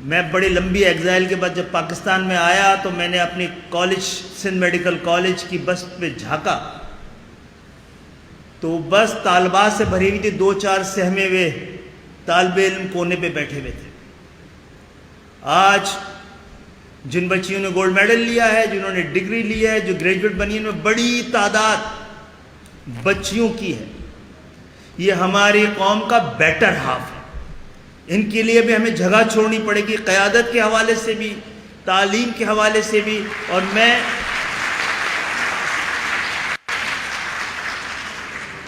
میں بڑی لمبی ایگزائل کے بعد جب پاکستان میں آیا تو میں نے اپنی کالج سندھ میڈیکل کالج کی بس پہ جھانکا تو بس طالبات سے بھری ہوئی تھی، 2-4 سہمے ہوئے طالب علم کونے پہ بیٹھے ہوئے تھے۔ آج جن بچیوں نے گولڈ میڈل لیا ہے، جنہوں نے ڈگری لی ہے، جو گریجویٹ بنی ہیں، بڑی تعداد بچیوں کی ہے۔ یہ ہماری قوم کا بیٹر ہاف ہے۔ ان کے لیے بھی ہمیں جگہ چھوڑنی پڑے گی، قیادت کے حوالے سے بھی، تعلیم کے حوالے سے بھی۔ اور میں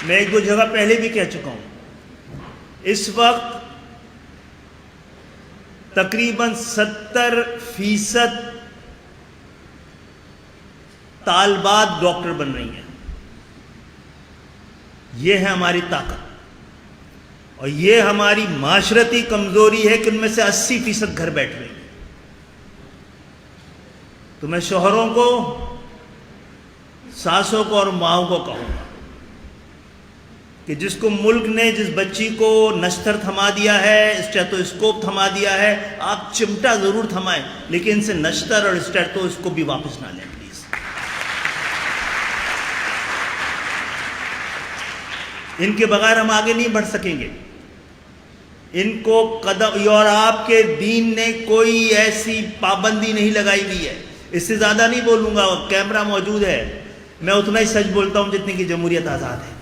1-2 جگہ پہلے بھی کہہ چکا ہوں، اس وقت تقریباً 70% طالبات ڈاکٹر بن رہی ہیں۔ یہ ہے ہماری طاقت، اور یہ ہماری معاشرتی کمزوری ہے کہ ان میں سے 80% گھر بیٹھ رہی ہیں۔ تو میں شوہروں کو، ساسوں کو اور ماؤں کو کہوں گا کہ جس کو ملک نے جس بچی کو نشتر تھما دیا ہے، اسٹیتھوسکوپ تھما دیا ہے، آپ چمٹا ضرور تھمائیں لیکن ان سے نشتر اور اسٹیتھوسکوپ بھی واپس نہ لیں پلیز۔ ان کے بغیر ہم آگے نہیں بڑھ سکیں گے۔ ان کو قدم، اور آپ کے دین نے کوئی ایسی پابندی نہیں لگائی ہوئی ہے۔ اس سے زیادہ نہیں بولوں گا، کیمرہ موجود ہے، میں اتنا ہی سچ بولتا ہوں جتنی کہ جمہوریت آزاد ہے۔